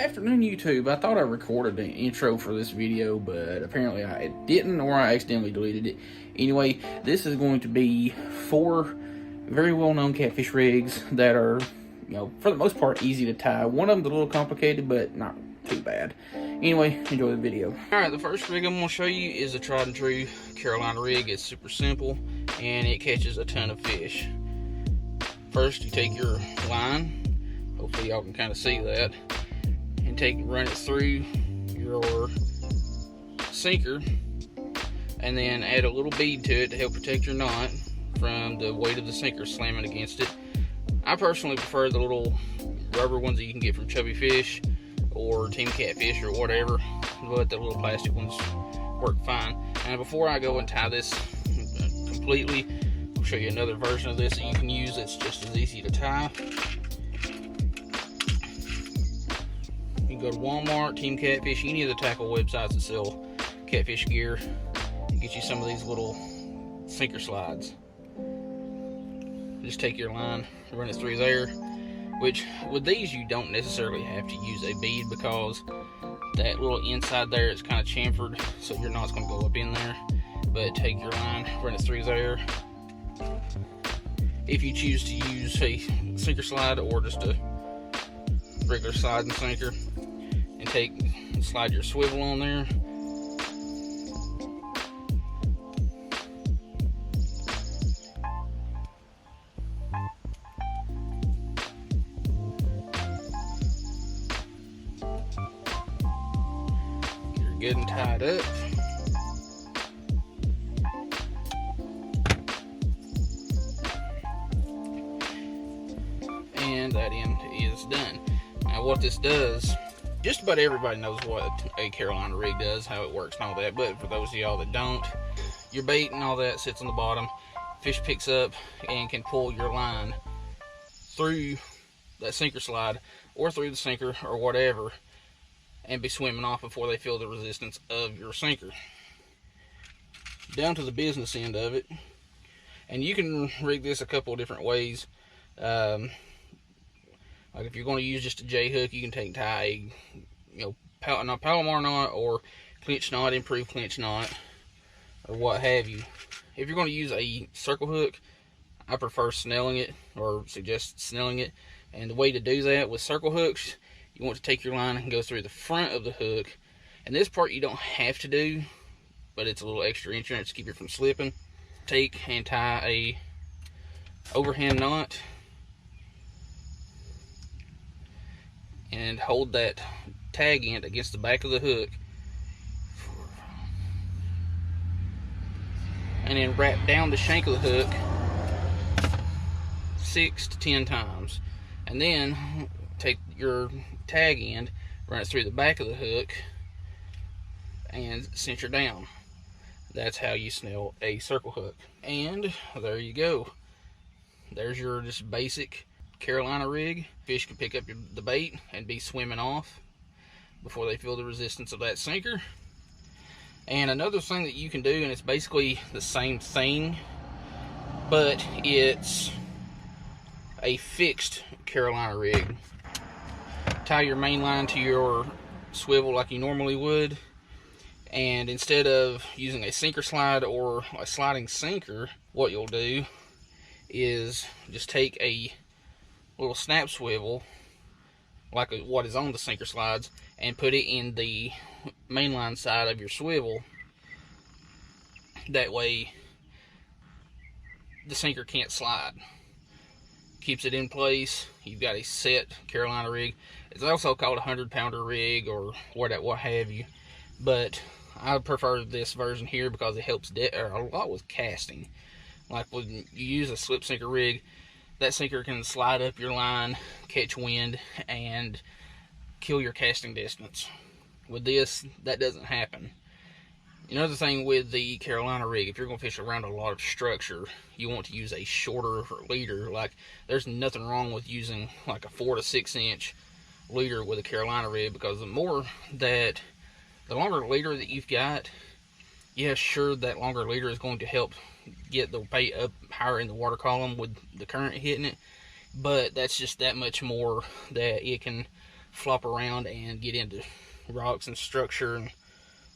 Afternoon YouTube, I thought I recorded an intro for this video, but apparently I didn't, or I accidentally deleted it. Anyway, this is going to be 4 very well-known catfish rigs that are, for the most part, easy to tie. One of them's a little complicated, but not too bad. Anyway, enjoy the video. Alright, the first rig I'm going to show you is a tried and true Carolina rig. It's super simple, and it catches a ton of fish. First, you take your line. Hopefully y'all can kind of see that. And run it through your sinker, and then add a little bead to it to help protect your knot from the weight of the sinker slamming against it. I personally prefer the little rubber ones that you can get from Chubby Fish or Team Catfish or whatever, but the little plastic ones work fine. And before I go and tie this completely, I'll show you another version of this that you can use that's just as easy to tie. You can go to Walmart, Team Catfish, any of the tackle websites that sell catfish gear, and get you some of these little sinker slides. Just take your line, run it through there, which with these you don't necessarily have to use a bead because that little inside there is kind of chamfered, so your knot's going to go up in there. But take your line, run it through there. If you choose to use a sinker slide or just a regular sliding sinker, and slide your swivel on there. Get her good and tied up. And that end is done. Now what this does, just about everybody knows what a Carolina rig does, how it works and all that, but for those of y'all that don't, your bait and all that sits on the bottom. Fish picks up and can pull your line through that sinker slide or through the sinker or whatever and be swimming off before they feel the resistance of your sinker. Down to the business end of it, and you can rig this a couple of different ways. Like if you're going to use just a J hook, you can tie a Palomar knot or clinch knot, improved clinch knot, or what have you. If you're going to use a circle hook, I prefer snelling it, or suggest snelling it. And the way to do that with circle hooks, you want to take your line and go through the front of the hook. And this part you don't have to do, but it's a little extra insurance to keep it from slipping. Take and tie a overhand knot, and hold that tag end against the back of the hook, and then wrap down the shank of the hook 6 to 10 times, and then take your tag end, run it through the back of the hook, and cinch her down. That's how you snell a circle hook. And there you go. There's your just basic Carolina rig. Fish can pick up the bait and be swimming off before they feel the resistance of that sinker. And another thing that you can do, and it's basically the same thing, but it's a fixed Carolina rig. Tie your main line to your swivel like you normally would, and instead of using a sinker slide or a sliding sinker, what you'll do is just take a little snap swivel like what is on the sinker slides and put it in the mainline side of your swivel. That way the sinker can't slide. Keeps it in place. You've got a set Carolina rig. It's also called a 100-pounder rig or what have you, but I prefer this version here because it helps a lot with casting. Like when you use a slip sinker rig, that sinker can slide up your line, catch wind, and kill your casting distance. With this, that doesn't happen. Another thing with the Carolina rig, if you're going to fish around a lot of structure, you want to use a shorter leader. Like, there's nothing wrong with using like a 4 to 6 inch leader with a Carolina rig, because the longer leader that you've got, yeah, sure, that longer leader is going to help get the bait up higher in the water column with the current hitting it, but that's just that much more that it can flop around and get into rocks and structure and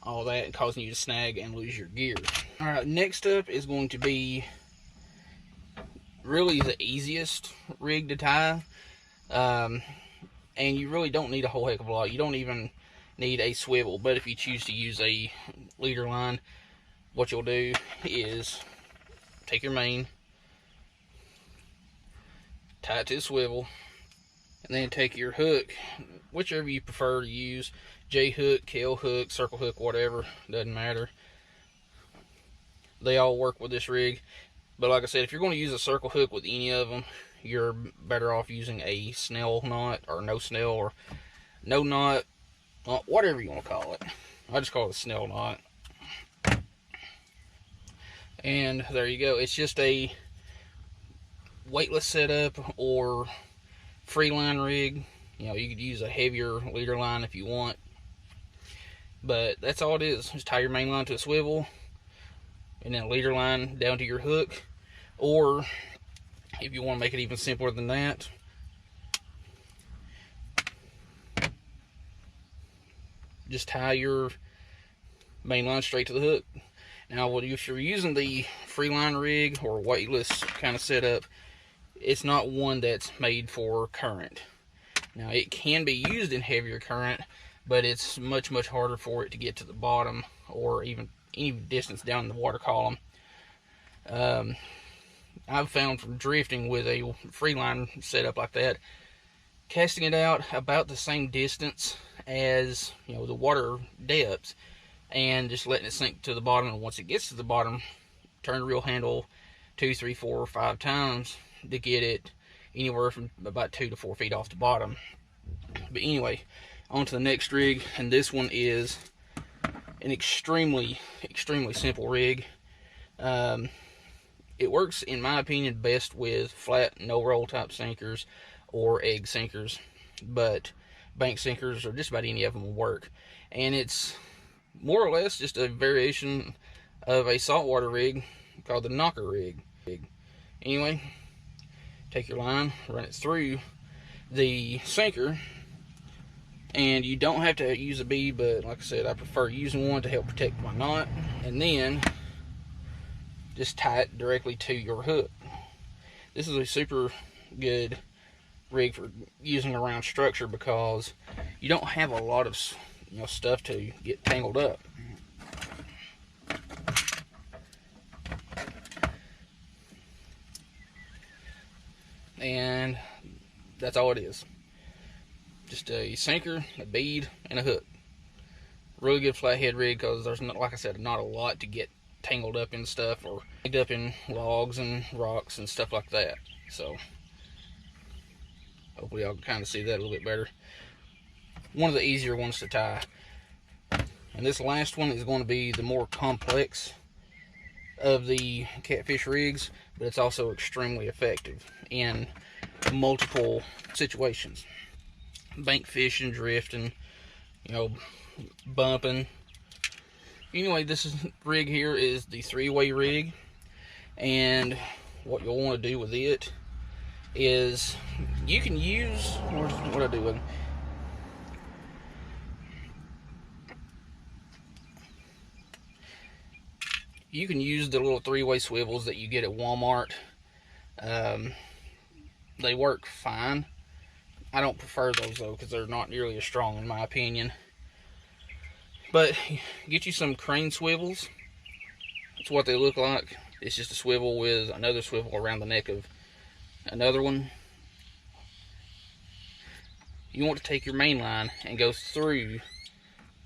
all that, and causing you to snag and lose your gear. All right, next up is going to be really the easiest rig to tie, and you really don't need a whole heck of a lot. You don't even need a swivel, but if you choose to use a leader line, what you'll do is take your main, tie it to the swivel, and then take your hook, whichever you prefer to use, J hook, K hook, circle hook, whatever, doesn't matter. They all work with this rig, but like I said, if you're going to use a circle hook with any of them, you're better off using a snell knot, or no snell, or no knot, whatever you want to call it. I just call it a snell knot. And there you go. It's just a weightless setup or Freeline rig. You know, you could use a heavier leader line if you want, but that's all it is. Just tie your main line to a swivel, and then a leader line down to your hook. Or if you want to make it even simpler than that, just tie your main line straight to the hook. Now, if you're using the Freeline rig or weightless kind of setup, it's not one that's made for current. Now, it can be used in heavier current, but it's much, much harder for it to get to the bottom or even any distance down the water column. I've found from drifting with a Freeline setup like that, casting it out about the same distance as, you know, the water depth, and just letting it sink to the bottom. And once it gets to the bottom, turn the reel handle 2, 3, 4, or 5 times to get it anywhere from about 2 to 4 feet off the bottom. But anyway, on to the next rig, and this one is an extremely simple rig. It works, in my opinion, best with flat no roll type sinkers or egg sinkers, but bank sinkers or just about any of them will work. And it's more or less just a variation of a saltwater rig called the knocker rig. Anyway, take your line, run it through the sinker, and you don't have to use a bead, but like I said, I prefer using one to help protect my knot. And then just tie it directly to your hook. This is a super good rig for using around structure because you don't have a lot of, you know, stuff to get tangled up. And that's all it is. Just a sinker, a bead, and a hook. Really good flathead rig because there's not, like I said, not a lot to get tangled up in stuff or tangled up in logs and rocks and stuff like that. So hopefully y'all can kind of see that a little bit better. One of the easier ones to tie. And this last one is going to be the more complex of the catfish rigs, but it's also extremely effective in multiple situations. Bank fishing, drifting, you know, bumping. Anyway, this rig here is the 3-way rig, and what you'll want to do with it is you can use, what I do with it, you can use the little 3-way swivels that you get at Walmart. They work fine. I don't prefer those though because they're not nearly as strong in my opinion. But get you some crane swivels. That's what they look like. It's just a swivel with another swivel around the neck of another one. You want to take your main line and go through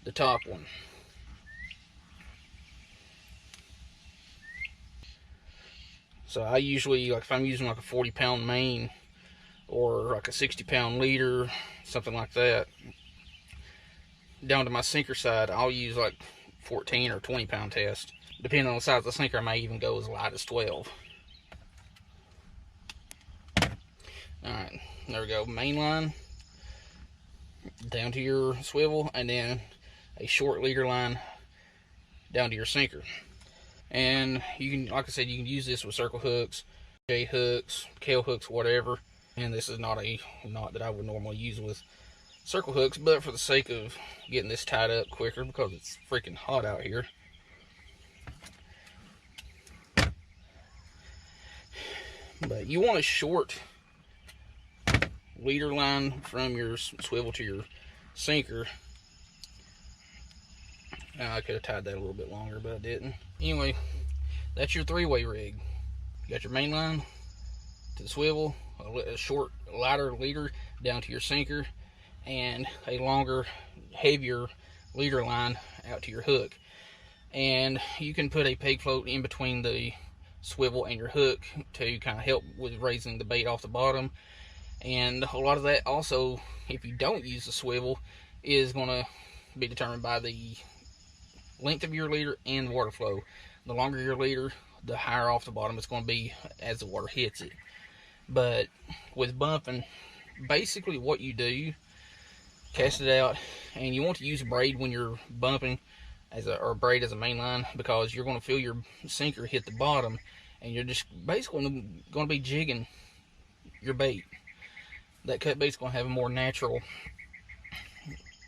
the top one. So I usually, like if I'm using like a 40-pound main or like a 60-pound leader, something like that, down to my sinker side, I'll use like 14 or 20-pound test. Depending on the size of the sinker, I may even go as light as 12. Alright, there we go. Main line down to your swivel, and then a short leader line down to your sinker. And you can, like I said, you can use this with circle hooks, J hooks, K hooks, whatever. And this is not a knot that I would normally use with circle hooks, but for the sake of getting this tied up quicker, because it's freaking hot out here, but you want a short leader line from your swivel to your sinker. I could have tied that a little bit longer, but I didn't. Anyway, that's your three-way rig. You got your main line to the swivel, a short, lighter leader down to your sinker, and a longer, heavier leader line out to your hook. And you can put a peg float in between the swivel and your hook to kind of help with raising the bait off the bottom. And a lot of that also, if you don't use the swivel, is going to be determined by the length of your leader and water flow. The longer your leader, the higher off the bottom it's going to be as the water hits it. But with bumping, basically what you do, cast it out, and you want to use a braid when you're bumping, or braid as a main line, because you're going to feel your sinker hit the bottom, and you're just basically going to be jigging your bait. That cut bait's going to have a more natural,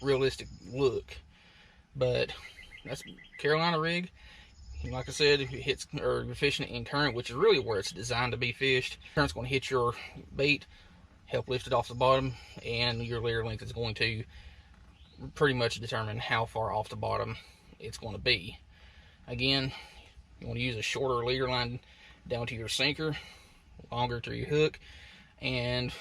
realistic look. But that's Carolina rig. Like I said, if it hits, or you're fishing it in current, which is really where it's designed to be fished, current's going to hit your bait, help lift it off the bottom, and your leader length is going to pretty much determine how far off the bottom it's going to be. Again, you want to use a shorter leader line down to your sinker, longer to your hook, and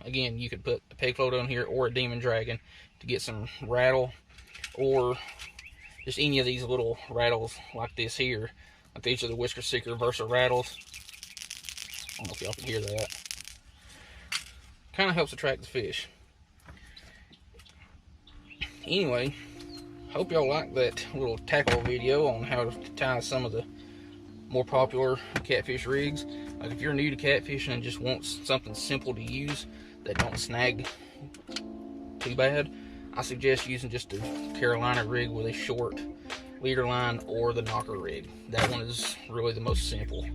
again, you could put a peg float on here or a demon dragon to get some rattle, or just any of these little rattles like this here. Like these are the Whisker Seeker Versa rattles. I don't know if y'all can hear that. Kind of helps attract the fish. Anyway, hope y'all like that little tackle video on how to tie some of the more popular catfish rigs. Like if you're new to catfishing and just want something simple to use that don't snag too bad, I suggest using just a Carolina rig with a short leader line, or the knocker rig. That one is really the most simple.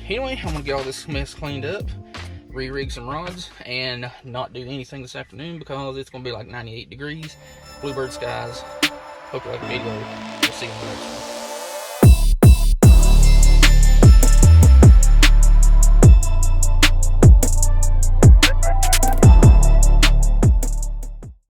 Anyway, I'm gonna get all this mess cleaned up, re-rig some rods, and not do anything this afternoon because it's gonna be like 98 degrees, bluebird skies. Hope you like the video. We'll see you in the next one.